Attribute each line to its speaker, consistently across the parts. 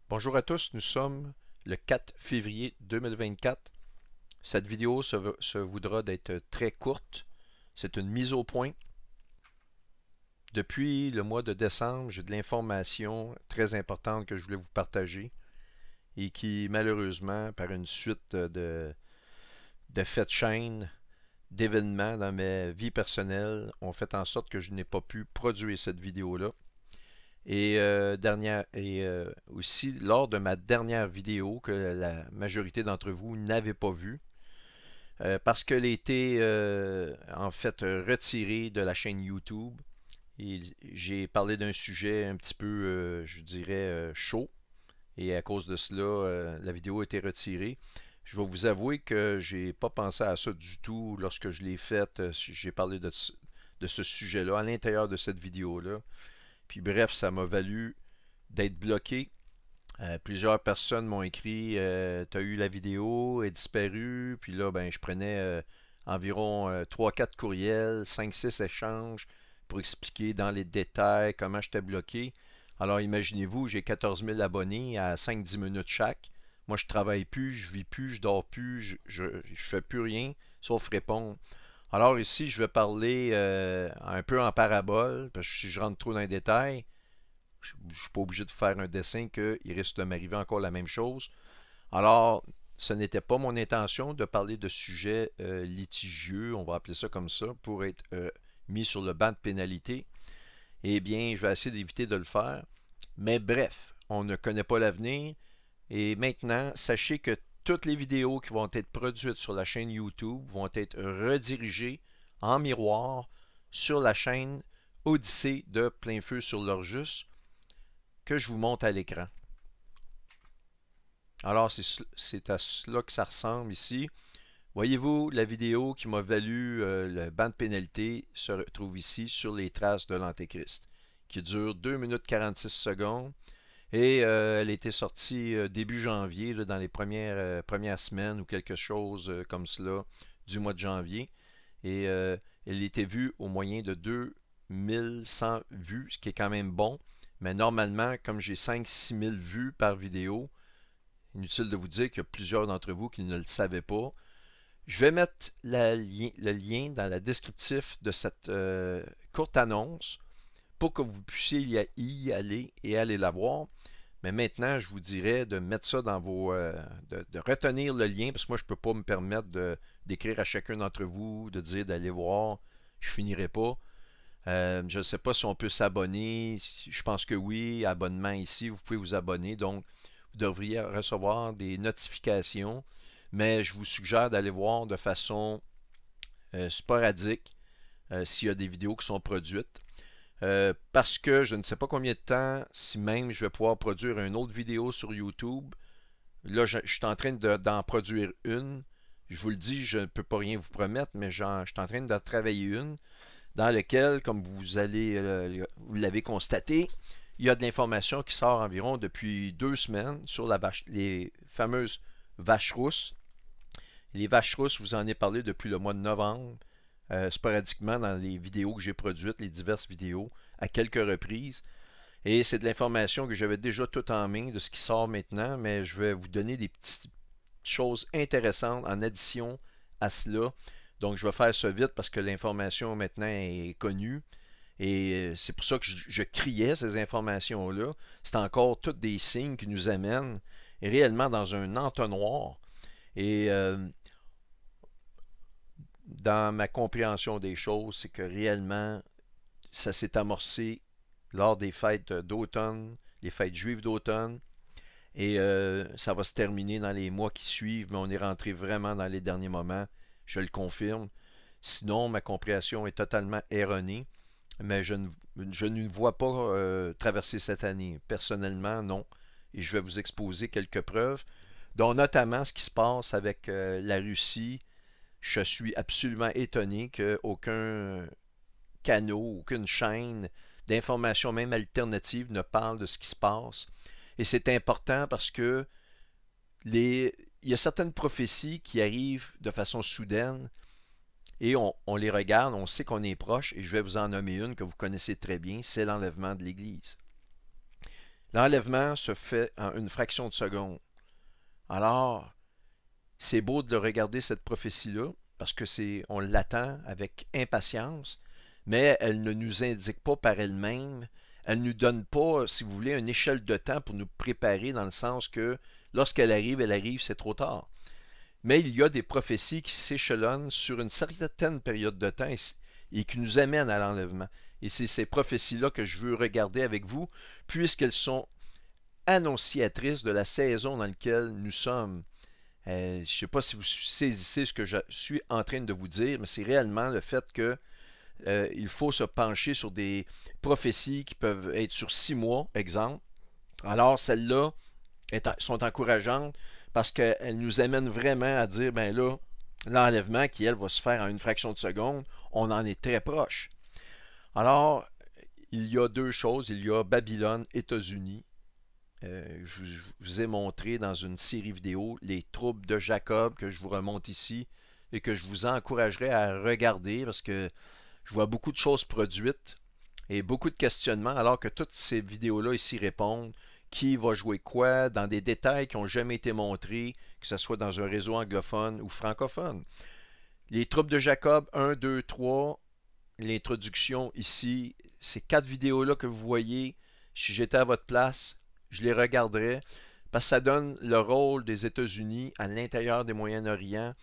Speaker 1: Bonjour à tous, nous sommes le 4 février 2024. Cette vidéo se voudra d'être très courte. C'est une mise au point. Depuis le mois de décembre, j'ai de l'information très importante que je voulais vous partager et qui, malheureusement, par une suite de faits de chaîne, d'événements dans ma vie personnelle, ont fait en sorte que je n'ai pas pu produire cette vidéo-là. Aussi, lors de ma dernière vidéo que la majorité d'entre vous n'avez pas vue, parce qu'elle a été en fait retirée de la chaîne YouTube. Et j'ai parlé d'un sujet un petit peu, je dirais, chaud. Et à cause de cela, la vidéo a été retirée. Je vais vous avouer que j'ai pas pensé à ça du tout lorsque je l'ai faite. J'ai parlé de ce sujet-là à l'intérieur de cette vidéo-là. Puis bref, ça m'a valu d'être bloqué. Plusieurs personnes m'ont écrit t'as eu la vidéo, est disparue. Puis là, ben, je prenais environ 3-4 courriels, 5-6 échanges pour expliquer dans les détails comment j'étais bloqué. Alors imaginez-vous, j'ai 14 000 abonnés à 5-10 minutes chaque. Moi, je travaille plus, je vis plus, je dors plus, je fais plus rien sauf répondre. Alors ici, je vais parler un peu en parabole, parce que si je rentre trop dans les détails, je ne suis pas obligé de faire un dessin qu'il risque de m'arriver encore la même chose. Alors, ce n'était pas mon intention de parler de sujets litigieux, on va appeler ça comme ça, pour être mis sur le banc de pénalité. Eh bien, je vais essayer d'éviter de le faire. Mais bref, on ne connaît pas l'avenir. Et maintenant, sachez que toutes les vidéos qui vont être produites sur la chaîne YouTube vont être redirigées en miroir sur la chaîne Odyssée de Plein Feu sur l'Orjus que je vous montre à l'écran. Alors, c'est à cela que ça ressemble ici. Voyez-vous, la vidéo qui m'a valu le banc de pénalité se retrouve ici sur les traces de l'Antéchrist, qui dure 2 minutes 46 secondes. Et elle a été sortie début janvier, là, dans les premières semaines ou quelque chose comme cela du mois de janvier. Et elle a été vue au moyen de 2100 vues, ce qui est quand même bon. Mais normalement, comme j'ai 5-6 000 vues par vidéo, inutile de vous dire qu'il y a plusieurs d'entre vous qui ne le savaient pas. Je vais mettre le lien dans la descriptif de cette courte annonce pour que vous puissiez y aller et aller la voir. Mais maintenant, je vous dirais de mettre ça dans vos. De retenir le lien, parce que moi, je ne peux pas me permettre d'écrire à chacun d'entre vous, de dire d'aller voir. Je finirai pas. Je ne sais pas si on peut s'abonner. Je pense que oui. Abonnement ici, vous pouvez vous abonner. Donc, vous devriez recevoir des notifications. Mais je vous suggère d'aller voir de façon sporadique s'il y a des vidéos qui sont produites. Parce que je ne sais pas combien de temps, si même je vais pouvoir produire une autre vidéo sur YouTube. Là, je suis en train d'en produire une. Je vous le dis, je ne peux pas rien vous promettre, mais je suis en train de travailler une dans laquelle, comme vous l'avez constaté, il y a de l'information qui sort environ depuis 2 semaines sur les fameuses vaches rousses. Les vaches rousses, vous en ai parlé depuis le mois de novembre, sporadiquement dans les vidéos que j'ai produites, les diverses vidéos, à quelques reprises. Et c'est de l'information que j'avais déjà tout en main de ce qui sort maintenant, mais je vais vous donner des petites choses intéressantes en addition à cela. Donc, je vais faire ça vite parce que l'information maintenant est connue. Et c'est pour ça que je criais ces informations-là. C'est encore tous des signes qui nous amènent réellement dans un entonnoir. Et dans ma compréhension des choses, c'est que réellement, ça s'est amorcé lors des fêtes d'automne, les fêtes juives d'automne, et ça va se terminer dans les mois qui suivent, mais on est rentré vraiment dans les derniers moments, je le confirme. Sinon, ma compréhension est totalement erronée, mais je ne vois pas traverser cette année. Personnellement, non. Et je vais vous exposer quelques preuves, dont notamment ce qui se passe avec la Russie. Je suis absolument étonné qu'aucun canal, aucune chaîne d'information, même alternative, ne parle de ce qui se passe. Et c'est important parce que il y a certaines prophéties qui arrivent de façon soudaine et on les regarde, on sait qu'on est proche, et je vais vous en nommer une que vous connaissez très bien, c'est l'enlèvement de l'Église. L'enlèvement se fait en une fraction de seconde. Alors, c'est beau de regarder cette prophétie-là, parce que on l'attend avec impatience, mais elle ne nous indique pas par elle-même, elle ne nous donne pas, si vous voulez, une échelle de temps pour nous préparer, dans le sens que lorsqu'elle arrive, elle arrive, c'est trop tard. Mais il y a des prophéties qui s'échelonnent sur une certaine période de temps et qui nous amènent à l'enlèvement. Et c'est ces prophéties-là que je veux regarder avec vous, puisqu'elles sont annonciatrices de la saison dans laquelle nous sommes. Je ne sais pas si vous saisissez ce que je suis en train de vous dire, mais c'est réellement le fait que il faut se pencher sur des prophéties qui peuvent être sur 6 mois, exemple. Alors, celles-là sont encourageantes parce qu'elles nous amènent vraiment à dire, ben là, l'enlèvement qui, elle, va se faire en une fraction de seconde, on en est très proche. Alors, il y a deux choses. Il y a Babylone, États-Unis. Je vous ai montré dans une série vidéo les troubles de Jacob que je vous remonte ici et que je vous encouragerais à regarder parce que je vois beaucoup de choses produites et beaucoup de questionnements alors que toutes ces vidéos-là ici répondent qui va jouer quoi dans des détails qui n'ont jamais été montrés, que ce soit dans un réseau anglophone ou francophone. Les troubles de Jacob 1, 2, 3, l'introduction ici, ces 4 vidéos-là que vous voyez, si j'étais à votre place, je les regarderais parce que ça donne le rôle des États-Unis à l'intérieur des Moyen-Orient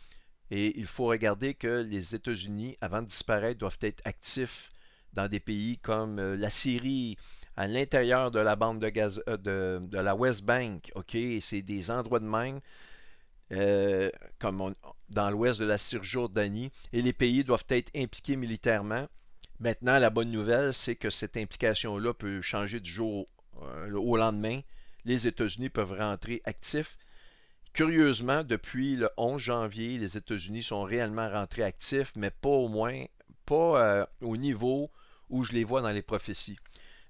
Speaker 1: et il faut regarder que les États-Unis, avant de disparaître, doivent être actifs dans des pays comme la Syrie, à l'intérieur de la bande de, Gaza, de la West Bank, ok, et c'est des endroits de même, euh, comme dans l'ouest de la Cisjordanie, et les pays doivent être impliqués militairement. Maintenant, la bonne nouvelle, c'est que cette implication-là peut changer du jour au lendemain. Les États-Unis peuvent rentrer actifs. Curieusement, depuis le 11 janvier, les États-Unis sont réellement rentrés actifs, mais pas au moins, pas au niveau où je les vois dans les prophéties.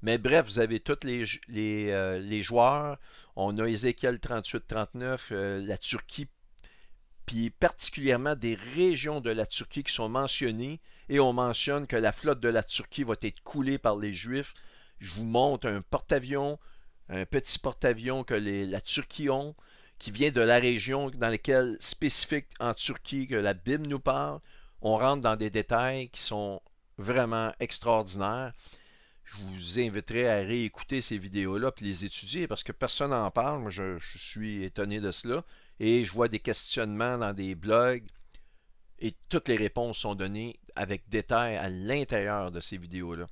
Speaker 1: Mais bref, vous avez tous les joueurs. On a Ézéchiel 38-39, la Turquie, puis particulièrement des régions de la Turquie qui sont mentionnées. Et on mentionne que la flotte de la Turquie va être coulée par les Juifs. Je vous montre un porte-avions, un petit porte-avions que la Turquie ont, qui vient de la région dans laquelle, spécifique en Turquie, que la Bible nous parle. On rentre dans des détails qui sont vraiment extraordinaires. Je vous inviterai à réécouter ces vidéos-là puis les étudier parce que personne n'en parle. Moi, je suis étonné de cela. Et je vois des questionnements dans des blogs et toutes les réponses sont données avec détail à l'intérieur de ces vidéos-là.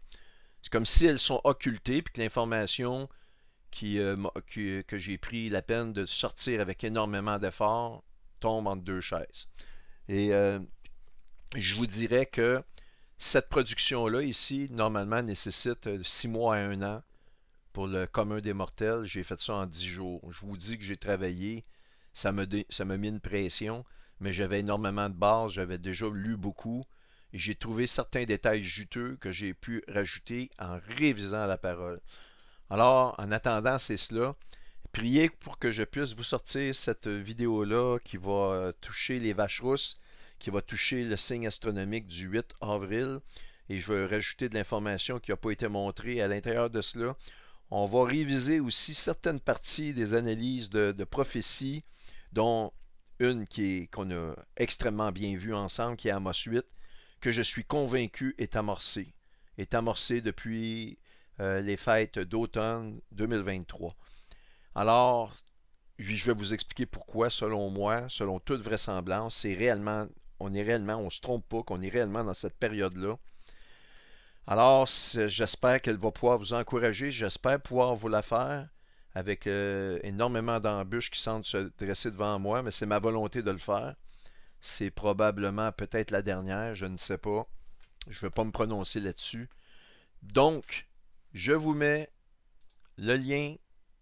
Speaker 1: C'est comme si elles sont occultées puis que l'information que j'ai pris la peine de sortir avec énormément d'efforts tombe entre deux chaises. Et je vous dirais que cette production-là ici, normalement, nécessite 6 mois à 1 an pour le commun des mortels. J'ai fait ça en 10 jours. Je vous dis que j'ai travaillé, ça m'a mis une pression, mais j'avais énormément de bases, j'avais déjà lu beaucoup et j'ai trouvé certains détails juteux que j'ai pu rajouter en révisant la parole. Alors, en attendant, c'est cela. Priez pour que je puisse vous sortir cette vidéo-là qui va toucher les vaches rousses, qui va toucher le signe astronomique du 8 avril. Et je vais rajouter de l'information qui n'a pas été montrée à l'intérieur de cela. On va réviser aussi certaines parties des analyses de prophéties, dont une qu'on a extrêmement bien vue ensemble, qui est Amos 8, que je suis convaincu est amorcée. Est amorcée depuis les fêtes d'automne 2023. Alors, je vais vous expliquer pourquoi, selon moi, selon toute vraisemblance, on se trompe pas, qu'on est réellement dans cette période-là. Alors, j'espère qu'elle va pouvoir vous encourager, j'espère pouvoir vous la faire avec énormément d'embûches qui semblent se dresser devant moi, mais c'est ma volonté de le faire. C'est probablement peut-être la dernière, je ne sais pas. Je ne vais pas me prononcer là-dessus. Donc, je vous mets le lien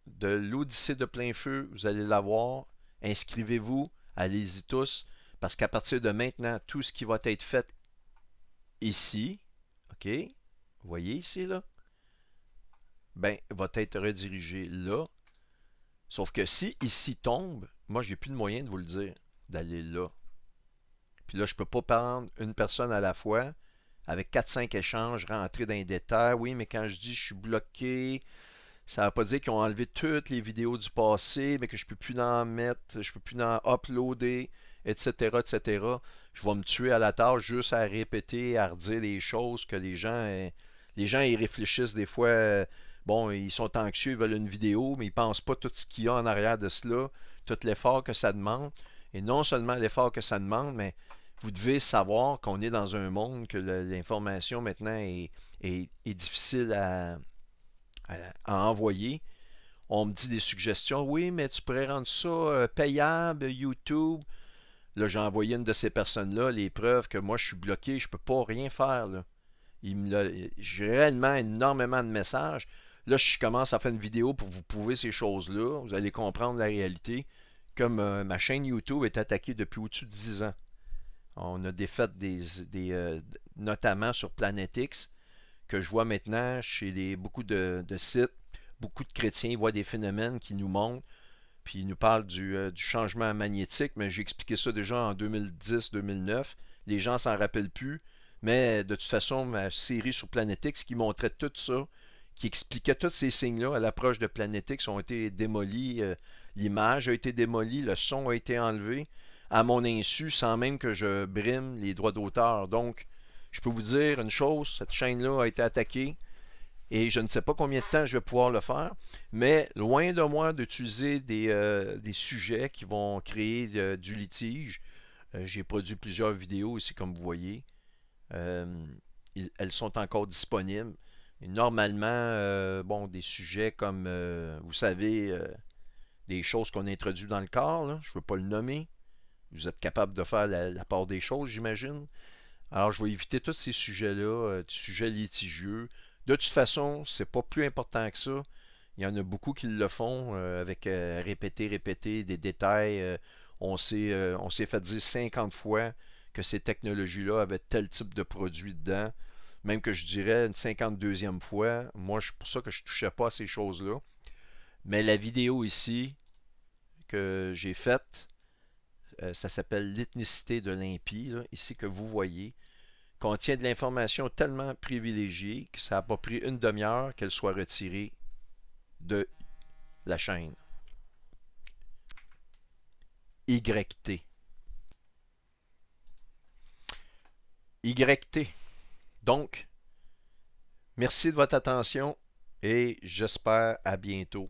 Speaker 1: de l'Odyssée de plein feu, vous allez l'avoir. Inscrivez-vous, allez-y tous, parce qu'à partir de maintenant, tout ce qui va être fait ici, OK, vous voyez ici, là, ben, va être redirigé là. Sauf que si ici tombe, moi, j'ai plus de moyen de vous le dire, d'aller là. Puis là, je peux pas prendre une personne à la fois, avec 4-5 échanges, rentrer dans les détails. Oui, mais quand je dis je suis bloqué, Ça ne veut pas dire qu'ils ont enlevé toutes les vidéos du passé, mais que je peux plus en mettre, je peux plus en uploader, etc., etc. Je vais me tuer à la tâche juste à répéter, à redire des choses que les gens y réfléchissent des fois. Bon, ils sont anxieux, ils veulent une vidéo, mais ils pensent pas tout ce qu'il y a en arrière de cela, tout l'effort que ça demande. Et non seulement l'effort que ça demande, mais vous devez savoir qu'on est dans un monde que l'information maintenant est difficile à envoyer. On me dit des suggestions. Oui, mais tu pourrais rendre ça payable, YouTube. Là, j'ai envoyé une de ces personnes-là les preuves que moi, je suis bloqué, je peux pas rien faire. Là. J'ai réellement énormément de messages. Là, je commence à faire une vidéo pour vous prouver ces choses-là. Vous allez comprendre la réalité. Comme ma chaîne YouTube est attaquée depuis au-dessus de 10 ans. On a défait notamment sur PlanetX, que je vois maintenant chez beaucoup de sites, beaucoup de chrétiens voient des phénomènes qui nous montrent, puis ils nous parlent du changement magnétique, mais j'ai expliqué ça déjà en 2010-2009. Les gens s'en rappellent plus, mais de toute façon, ma série sur PlanetX qui montrait tout ça, qui expliquait tous ces signes-là à l'approche de PlanetX ont été démolis. L'image a été démolie, le son a été enlevé à mon insu sans même que je brime les droits d'auteur. Donc, je peux vous dire une chose, cette chaîne-là a été attaquée et je ne sais pas combien de temps je vais pouvoir le faire, mais loin de moi d'utiliser des sujets qui vont créer du litige. J'ai produit plusieurs vidéos ici, comme vous voyez. Euh, Elles sont encore disponibles. Et normalement, bon, des sujets comme, vous savez, des choses qu'on introduit dans le corps, là, je ne veux pas le nommer. Vous êtes capable de faire la part des choses, j'imagine. Alors, je vais éviter tous ces sujets-là, sujets litigieux. De toute façon, c'est pas plus important que ça. Il y en a beaucoup qui le font avec répéter, répéter des détails. On s'est fait dire 50 fois que ces technologies-là avaient tel type de produit dedans. Même que je dirais une 52e fois. Moi, c'est pour ça que je touchais pas à ces choses-là. Mais la vidéo ici que j'ai faite, ça s'appelle l'ethnicité de l'impie, là, ici que vous voyez, contient de l'information tellement privilégiée que ça n'a pas pris une demi-heure qu'elle soit retirée de la chaîne. YT. YT. Donc, merci de votre attention et j'espère à bientôt.